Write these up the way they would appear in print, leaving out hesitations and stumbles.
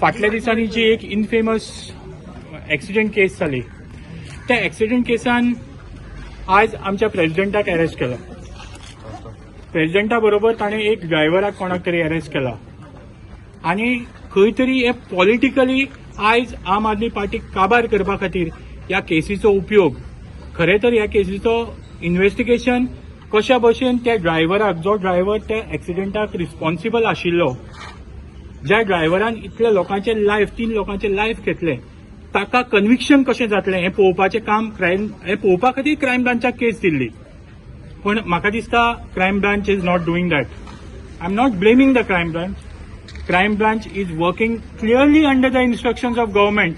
फाटल्या दिसांनी जी एक इनफेमस एक्सिडेंट केस जाली त्या एक्सिडेंट केसान आज आमच्या प्रेसिडेंटाक अरेस्ट केला. प्रेसिडेंटा बरोबर ताणें एक ड्रायव्हराक कोणाक तरी अरेस्ट केला आनी खंय तरी हे पॉलिटिकली आयज आम आदमी पार्टीक काबार करपा खातीर ह्या केसीचो उपयोग खरे तर ह्या केसीचो इन्व्हेस्टिगेशन कशा भशेन त्या ड्रायव्हराक जो ड्रायव्हर त्या एक्सिडेंटाक रिस्पॉन्सिबल आशिल्लो ज्या ड्रायव्हरान इतल्या लोकांचे लायफ 3 लोकांचे लायफ घेतले ताका कन्विक्शन कशें जातलें हें पळोवपाचें काम हें पळोवपा खातीर क्रायम ब्रांचाक केस दिल्ली. पण म्हाका दिसता crime branch is not doing that. I am not blaming the crime branch. Crime branch is working clearly under the instructions of government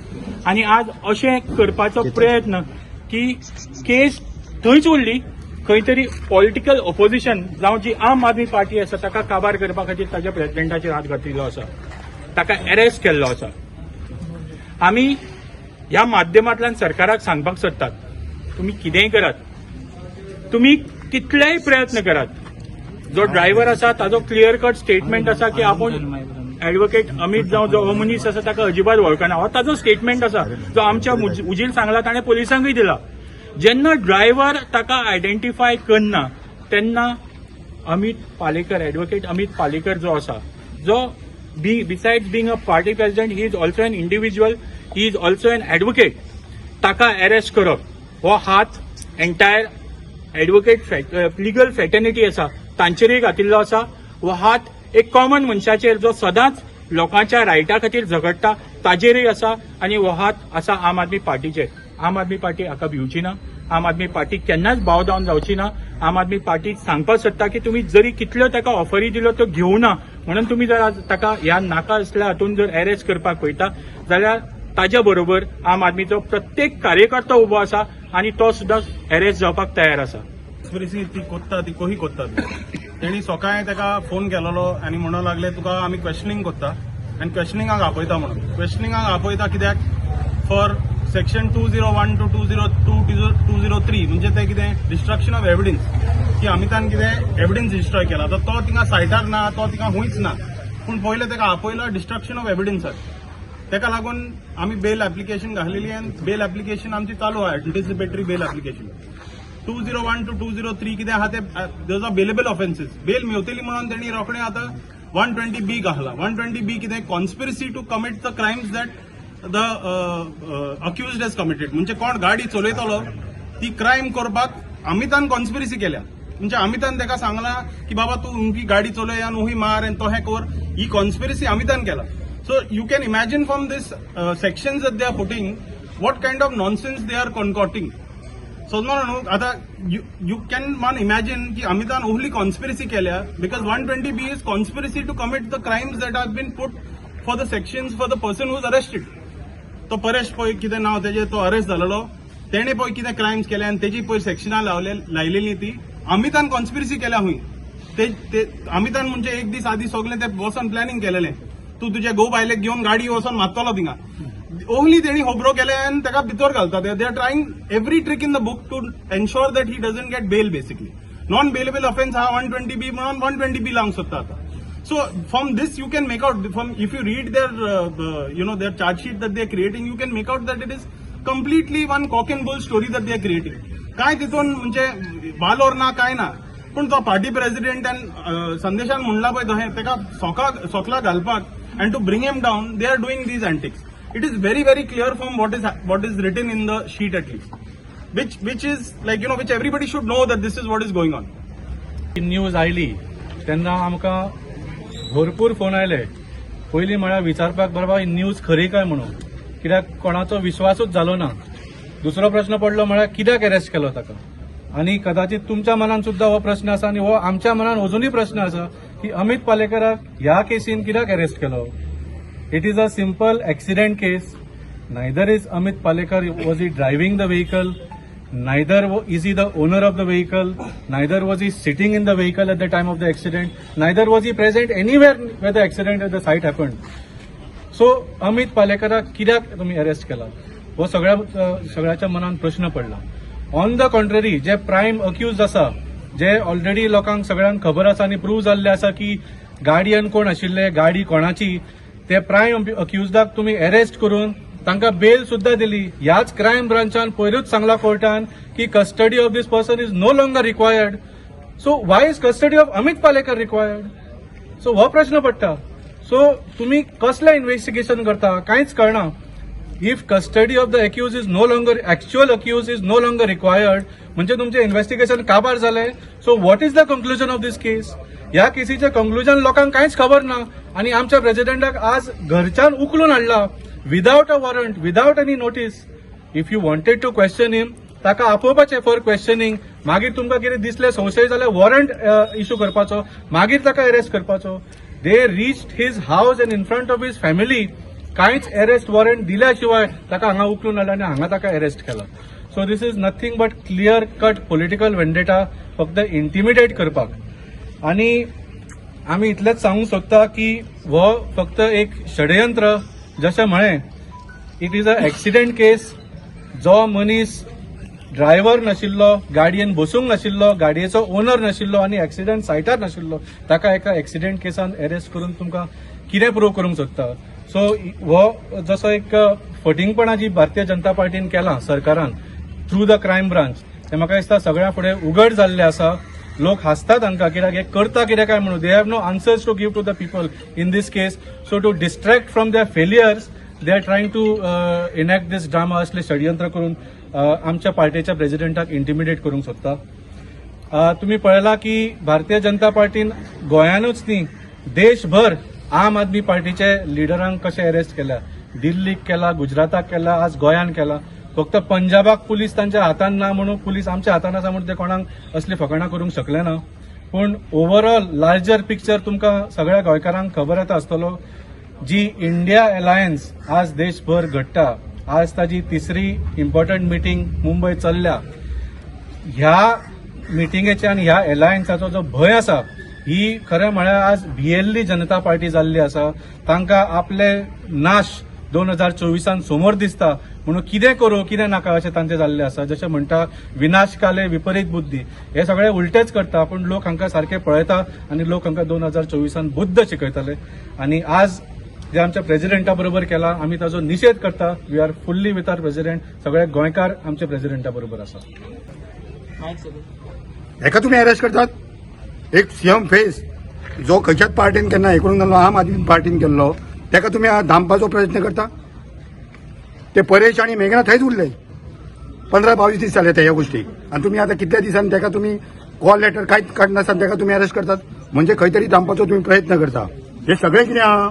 आनी आज अशें करपाचो प्रयत्न की केस थंयच उरली खंय तरी पॉलिटिकल ऑपोजिशन जावं जी आम आदमी पार्टी आसा ताका काबार करपा खातीर ताच्या प्रेसिडेंटाचेर हात घातिल्लो आसा, ताका अरेस्ट केल्लो आसा. आमी ह्या माध्यमांतल्यान सरकाराक सांगपाक सोदतात तुमी कितेंय करात, तुमी कितलेय प्रयत्न करात. जो ड्रायव्हर आसा ताजो क्लियर कट स्टेटमेंट आसा की आपूण ॲडव्होकेट अमित जावं जो मनीस आसा ताका अजिबात वळखना हो ताजो स्टेटमेंट आसा जो आमच्या उजीर सांगला ताणें पुलिसांकूय दिला. जेन्ना ड्रायव्हर ताका आयडेंटिफाय करना तेन्ना अमित पालेकर ॲडव्होकेट अमित पालेकर जो आसा जो besides being a party president he is also an individual, he is also an advocate, ताका अरेस्ट करप हो हात एंटायर ॲडव्होकेट लिगल फ्रेटर्निटी आसा तांचेरय घातिल्लो आसा. हो हात एक कॉमन मनशाचेर जो सदांच लोकांच्या रायटा खातीर झगडटा ताजेरय आसा आनी हो हात आसा आम आदमी पार्टीचेर. आम आदमी पार्टी हाका भिवची ना. आम आदमी पार्टी केन्नाच बाव डावन जावची ना. आम आदमी पार्टी सांगपाक सोदता की तुमी जरी कितल्यो ताका ऑफरी दिल्यो त्यो घेवना म्हणून तुमी जर आज ताका ह्या नाका असल्या हातून जर अरेस्ट करपाक पळयता जाल्यार ताज्या बरोबर आम आदमीचो प्रत्येक कार्यकर्ता उबो आसा आनी तो सुद्दां अरेस्ट जावपाक तयार आसा. ती कोत्ता ती कोही कोत्ता तेणी सकाळी ताका फोन केलेलो आनी म्हणूंक लागले तुका आमी क्वेश्चनिंग कोत्ता आनी क्वेश्चनिंगाक आपयता म्हणून. क्वेश्चनिंगाक आपयता कित्याक फॉर सेक्शन 201 to 202 203 म्हणजे ते कितें डिस्ट्रक्शन ऑफ एविडन्स की अमितान कितें एविडन्स डिस्ट्रॉय केला तर तो थिंगा सायटार ना, तो थिंगा हुंयच ना. पूण पयले ताका आपयला डिस्ट्रक्शन ऑफ एविडन्साक. ताका लागून आमी बेल एप्लिकेशन घातलेली आनी बेल एप्लिकेशन आमची चालू आहा एंटिसिपेटरी बेल एप्लिकेशन. 201 to 203 कितें आहा ते those are bailable offences. Bail मेवतली म्हणून तेणी रोखडें आतां 120B घातला. 120B कितें conspiracy to commit the crimes that the accused has committed. म्हणजे कोण गाडी चलयतलो ती क्रायम करपाक अमितान कॉन्स्पिरसी केल्या. म्हणजे अमितान ताका सांगला की बाबा तूं ही गाडी चलय आनी हुंय मार आनी तो हें कर. ही कॉन्स्पिरसी अमितान केला. So you can imagine from this sections that they are putting what kind of nonsense they are concocting. So न्हू आतां यू कॅन वन इमॅजिन की अमितान ओहली कॉन्स्पिरसी केल्या because 120B is conspiracy to commit the crimes that are been put for the sections for the person who's arrested. तो परेश पळय कितें नांव तेजें तो अरेस्ट जालेलो तेणे पळय कितें क्रायम्स केले आनी तेजी पळय सेक्शनां लायलेली ती अमितान कॉन्स्पिरसी केल्या हुंय. ते अमितान म्हणजे एक दीस आदी सगळें ते वचोन प्लॅनिंग केलेलें तूं तुजे घोव बायलेक घेवन गाडी वचोन मारतलो थिंगा. ओन्ली तेणी होबरो केले आनी ताका भितर घालता. They are trying every trick in the book to ensure that he doesn't get bail. Basically non bailable offence हा 120B म्हणून 120B लावंक सोदता आता. So from this you can make out, from if you read their their charge sheet that they are creating, you can make out that it is completely one cock and bull story that they are creating. काय तितून म्हणजे वालोर ना काय ना पण तो party president आनी संदेशान म्हणला पळय तहें ताका सोकला घालपाक and to bring him down they are doing these antics. It is very very clear from what is written in the sheet at least, which is like which everybody should know that this is what is going on. News oily तेन्ना आमकां भरपूर phone आयले. पयलीं म्हळ्यार विचारपाक बरोबर news खरी काय म्हणून, कित्याक कोणाचो विश्वासूच जालो ना. दुसरो प्रश्न पडलो म्हळ्यार कित्याक अरेस्ट केलो ताका. आनी कदाचित तुमच्या मनान सुद्दां हो प्रश्न आसा आनी हो आमच्या मनान अजुनूय प्रश्न आसा की अमित पालेकराक ह्या केसीन कित्याक अरेस्ट केलो. It is a simple accident case. Neither is Amit Palekar was he driving the vehicle, neither is he the owner of the vehicle, neither was he sitting in the vehicle at the time of the accident, neither was he present anywhere where the accident at the site happened. So Amit पालेकराक कित्याक तुमी arrest केला हो सगळ्याच्या मनान प्रश्न पडला. On the contrary जे प्रायम अक्यूज आसा, जे ऑलरेडी लोकांक सगळ्यांक खबर आसा आनी प्रूव्ह जाल्ले आसा की गाडयेन कोण आशिल्ले, गाडी कोणाची, ते प्रायम अक्युजडाक तुम्ही अरेस्ट करून तांकां बेल सुद्धा दिली. ह्याच क्रायम ब्रांचान पयरूच सांगला कोर्टान की custody of this person is no longer required. So why is custody of Amit Palekar required? So हो प्रश्न पडटा. सो तुम्ही कसले इन्व्हेस्टिगेशन करता कांयच कळना. If custody of the accused is no longer actual accused is no longer required म्हणजे तुमचे इन्व्हेस्टिगेशन काबार झाले. So what is the conclusion of this case? ह्या केसीचे कंक्लुजन लोकांक कांयच खबर ना आणि आमच्या प्रेसिडेंटाक आज घरच्यान उखलून हाडला without a warrant, without any notice. If you wanted to question him ताका आपोवपाचें फॉर क्वेश्चनिंग. मागीर तुमकां कितें दिसलें संशय जाल्यार वॉरंट इश्यू करपाचो, मागीर ताका अरेस्ट करपाचो. They reached his house and in front of his family. कांयच अरेस्ट वॉरंट दिल्या शिवाय ताका हांगा उखलून हाडला आनी हांगा ताका अरेस्ट केला. So this is nothing but clear cut political vendetta, फक्त इंटिमिडेट करपाक. आणि आमी इतलेंच सांगूंक सोदता की हो फक्त एक षडयंत्र. जशें म्हळें, इट इज अ एक्सिडेंट केस. जो मनीस ड्रायव्हर नाशिल्लो, गाडयेन बसूंक नाशिल्लो, गाडयेचो ओनर नाशिल्लो आनी एक्सिडेंट सायटार नाशिल्लो, ताका एका एक्सिडेंट केसान अरेस्ट करून तुमकां कितें प्रूव करूंक सोदता? सो हो जसो एक फटिंगपणां जी भारतीय जनता पार्टीन केलां सरकारान थ्रू द क्रायम ब्रांच, ते म्हाका दिसता सगळ्या फुडें उघड जाल्लें आसा. लोक हांसतात हांकां कित्याक हे करता कितें काय म्हणून. They have no answers to give to the people in these case. So to distract from their failures they are trying to enact these drama. असले षडयंत्र करून आमच्या पार्टीच्या प्रेसिडेंटाक इंटिमिडेट करूंक सोदता. तुम्ही पळयला की भारतीय जनता पार्टीन गोंयानूच न्ही देशभर आम आदमी पार्टीचे लिडरांक कशें अरेस्ट केल्या. दिल्लीक केला, गुजराताक केला, आज गोंयान केला. फक्त पंजाबाक पुलीस तांच्या हातान ना म्हणून, पुलीस आमच्या हातान आसा म्हणून ते कोणाक असली फकाणां करूंक शकले ना. पूण ओव्हरऑल लार्जर पिक्चर तुमकां सगळ्या गोंयकारांक खबर येता आसतलो. जी इंडिया अलायन्स आज देशभर घडटा, आज ताजी तिसरी इम्पॉर्टंट मिटींग मुंबय चल्ल्या. ह्या मिटींगेचे आनी ह्या अलायन्साचो जो भंय आसा, ही खरें म्हळ्यार आज भियेल्ली जनता पार्टी जाल्ली आसा. तांकां आपले नाश 2024 समोर दिसता म्हणून कितें करूं कितें नाका अशें तांचें जाल्लें आसा. जशें म्हणटा विनाशकाले विपरीत बुद्धी, हे सगळें उलटेच करता. पूण लोक हांकां सारखे पळयता आनी लोक हांकां 2024 बुद्ध शिकयतले. आनी आज जे आमच्या प्रेसिडेंटा बरोबर केला, आमी ताचो निशेध करता. We are fully with our president. सगळे गोंयकार आमच्या प्रेसिडेंटा बरोबर आसा. हेका तुम्ही अरेस्ट करतात. एक सीएम फेस जो खंयच्याच पार्टीन केन्ना हे करून जाल्लो, आम आदमी पार्टीन केल्लो, तेका तुम्ही धांपपाचो प्रयत्न करता. ते परेश आनी मेघना थंयच उरले. 15-22 दीस जाले ह्या गोष्टी, आणि तुम्ही आता कितल्या दिसांनी तेका तुम्ही कॉल लेटर कांयच काडनासतना तेका तुम्ही अरेस्ट करतात. म्हणजे खंय तरी धांपपाचो तुम्ही प्रयत्न करता. हे सगळें कितें आहा,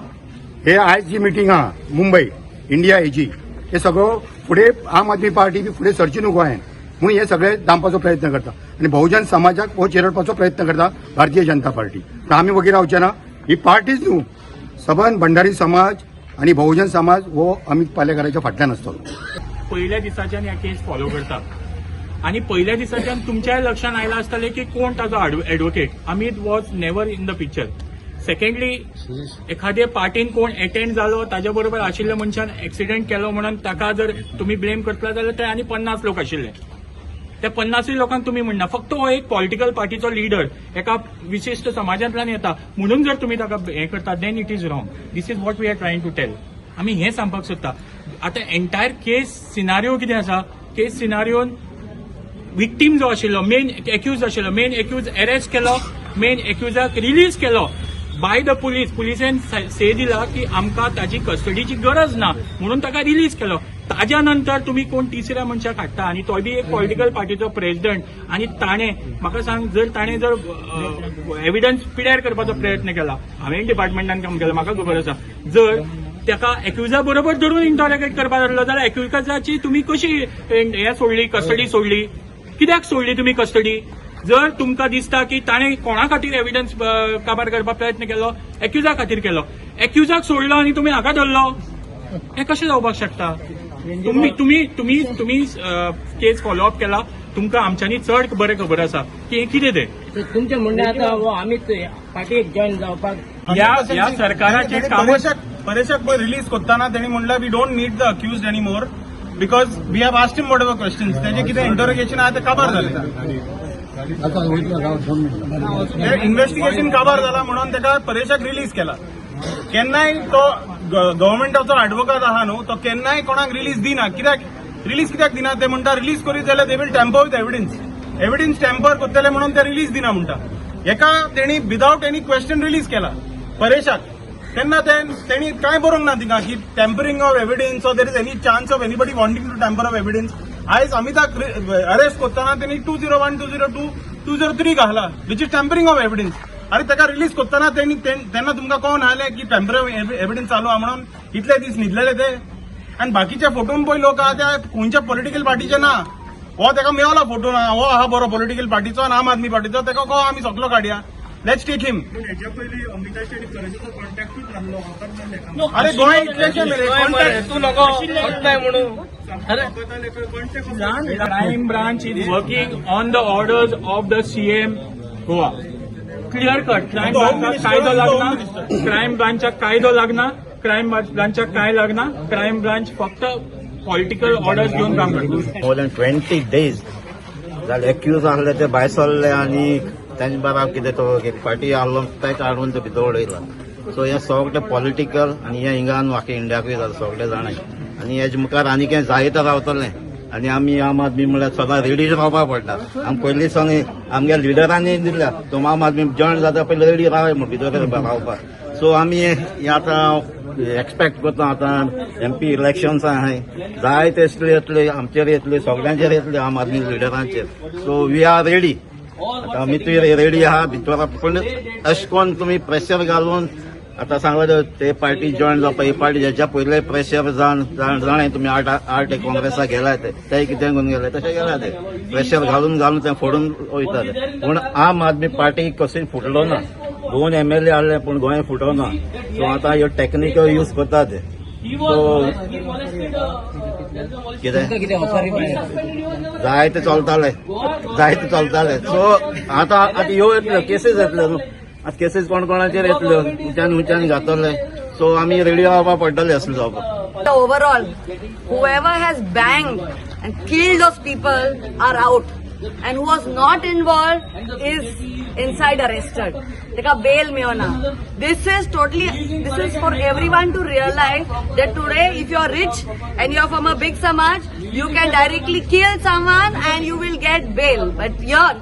हे आयज जी मिटींग आहा मुंबय इंडिया हेची, हे सगळो फुडें आम आदमी पार्टी बी फुडें सरची न्हू गोंयान म्हणून हे सगळे धांपपाचो प्रयत्न करता. आणि बहुजन समाजाक हो चिरडपाचो प्रयत्न करता भारतीय जनता पार्टी. तर आमी वगैरे रावचे ना. ही पार्टीच न्हू, सबंद भंडारी समाज आणि बहुजन समाज हो अमित पालेकराच्या फाटल्यान आसतलो. पहिल्या दिसाच्यान ह्या केस फॉलो करता आणि पहिल्या दिसाच्यान तुमच्या लक्षात आयला आसतलें की कोण ताजो advocate. Amit was never in the picture. Secondly, एखाद्या पार्टीन कोण अटेंड जालो, ताज्या बरोबर आशिल्ल्या मनशान एक्सिडेंट केलो म्हणून ताका जर तुम्ही ब्लेम करतला जाल्यार ते आनी 50 लोक आशिल्ले. त्या 50 लोकांक तुम्ही म्हणना. फक्त हो एक पॉलिटिकल पार्टीचो लिडर एका विशिष्ट समाजांतल्यान येता म्हणून जर तुम्ही ताका हे करता, then it is wrong. This is what we are trying to tell. आमी हें सांगपाक सोदता. आतां एंटायर केस सिनारिओ कितें आसा, केस सिनारिओन विक्टीम जो आशिल्लो, मेन एक्यूज आशिल्लो, मेन एक्यूज अरेस्ट केलो, मेन एक्यूजाक रिलीज केलो बाय द पुलीस. पुलिसेन से दिला की आमकां ताजी कस्टडीची गरज ना म्हणून ताका रिलीज केलो. ताज्या नंतर तुम्ही कोण तिसऱ्या मनशाक हाडटा आणि तो बी एक पॉलिटिकल पार्टीचो प्रेसिडेंट, आणि ताणे म्हाका सांग, जर ताणे जर एव्हिडन्स पिड्यार करपाचो प्रयत्न केला, हांवें डिपार्टमेंटान काम केलां, म्हाका खबर आसा, जर ताका एक्युजा बरोबर धरून इंटरोगेट करपाक लागलो जाल्यार एक्युजाची तुम्ही कशी हे सोडली, कस्टडी सोडली? कित्याक सोडली तुम्ही कस्टडी? जर तुमकां दिसता की ताणे कोणा खातीर एव्हिडन्स काबार करपाक प्रयत्न केलो, एक्युजा खातीर केलो, एक्युजाक सोडलो आणि तुम्ही हाका धरलो, हे कशें जावपाक शकता? तुम्ही केस फॉलोअप केला, तुमकां आमच्यांनी चड बरें खबर आसा की कितें तें. तुमचे म्हणणे आता आमीच पार्टीक जॉईन जावपाक ह्या सरकाराचे काम. परेशाक रिलीज करताना त्यांनी म्हणलं we don't need the accused any more because we have asked him whatever questions. त्याचे कितें इंटरोगेशन आहा ते काबार जालें. इन्व्हेस्टिगेशन काबार जाला म्हणून त्याका परेशाक रिलीज केला. केन्नाय तो गव्हर्मेंटाचो एडवोकेट आहा न्हू तो केन्नाय कोणाक रिलीज दिना कित्याक दिना ते म्हणटा रिलीज करीत जाल्यार they will tamper with evidence tamper करतले म्हणून ते रिलीज दिना म्हणटा एका तेणी विदाउट एनी क्वेश्चन रिलीज केला परेशाक तेन्ना तेणी काय बरोवंक ना तिका की tampering of evidence or there is any chance of anybody wanting to tamper of evidence आयज अमिताक अरेस्ट करतना तेणी 201, 202, 203 घाला which is tampering of evidence अरे ताका रिलीज करतना तेन्ना तुमकां कोण आले की टॅम्पर ऑफ एविडन्स चालू आहा म्हणून इतले दीस न्हिदलेले ते आनी बाकीचे फोटोन पळय लोक आहा त्या खंयच्या पॉलिटिकल पार्टीचे ना हो ताका मेळला फोटो ना हो आहा बरो पॉलिटिकल पार्टीचो आनी आम आदमी पार्टीचो ताका को आमी सगळो काडया लेट्स टेक हिम अरे गोंय इतलेशे मेरे तू नको नाही म्हणून Crime branch is working on the orders of the CM Goa. Clear cut. Crime branch कायदो लागना. Crime branch कायदो लागना. Crime branch काय लागना. Crime branch फक्त पॉलिटिकल ऑर्डर्स घेऊन काम करतो. more than 20 days जाले एक्यूज आहले ते भायर सरले आनी तांचे बाबा कितें तो एक पार्टी आहलो ते काडून ते भितर उडयला सो हे सगळे पॉलिटिकल आनी हे हिंगान वाके इंडियाकूय जाता सगळे जाणाय आनी हेजे मुखार आनी कितें जायत रावतलें आनी आमी आम आदमी म्हळ्यार सदां रेडी रावपाक पडटा आमी पयलीं सावन आमगे लिडरांनी दिल्या तो आम आदमी जॉयन जाता पयलीं रेडी रावय म्हण भितर रावपाक सो आमी हे आतां एक्सपेक्ट करता आतां एमपी इलेक्शन्स आहाय जाय तेसले येतले आमचेर येतले सगळ्यांचेर येतले आम आदमी लिडरांचेर सो वी आर रेडी आतां आमी तुवें रेडी आहा भितर पूण अशें कोन्न तुमी प्रेशर घालून आतां सांगले ते पार्टी जॉयन जावपा ही पार्टी हेच्या पयले प्रेशर जाणें तुमी आर्ट काँग्रेसाक गेला ते कितें करून गेले तशें गेला ते प्रेशर घालून ते फोडून वयताले पूण आम आदमी पार्टी कसोय फुटलो ना 2 MLA आहले पूण गोंय फुटो ना सो आतां ह्यो टॅक्निकल यूज करता ते सो कितें जाय ते चलताले सो आतां ह्यो येतल्यो केसीस येतल्यो न्हू आतां केसीस कोणाचेर येतल्यो हुंच्यान घातले सो आमी रेडी रावपाक पडटले असले जावपाक Overall, whoever has banged and killed those people are out, and who was not involved is inside arrested. Take a bail meona. This is for everyone to realize that today, if you are rich and you are from a big samaj, you can directly kill someone and you will get bail. But here,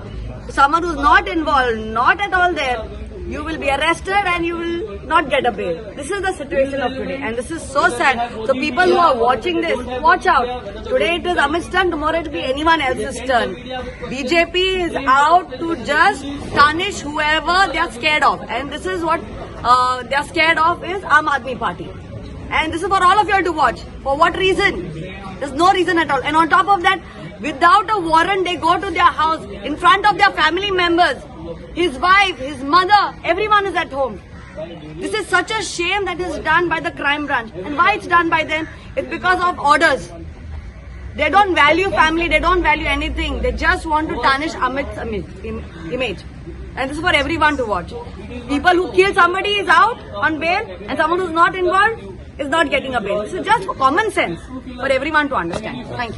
someone who's not involved, not at all there, you will be arrested and you will not get a bail. This is the situation of today, and this is so sad. So people who are watching this, watch out. Today it is Amit's turn, tomorrow it will be anyone else's turn. BJP is out to just tarnish whoever they are scared of, and this is what they are scared of is Aam Aadmi Party. And this is for all of you to watch. For what reason? There's no reason at all. And on top of that, without a warrant, they go to their house in front of their family members. His wife, his mother, everyone is at home. This is such a shame that is done by the crime branch. And why it's done by them? It's because of orders. They don't value family, they don't value anything. They just want to tarnish Amit's image. And this is for everyone to watch. People who kill somebody is out on bail, and someone who's not involved is not getting a bail. This is just for common sense for everyone to understand. Thank you.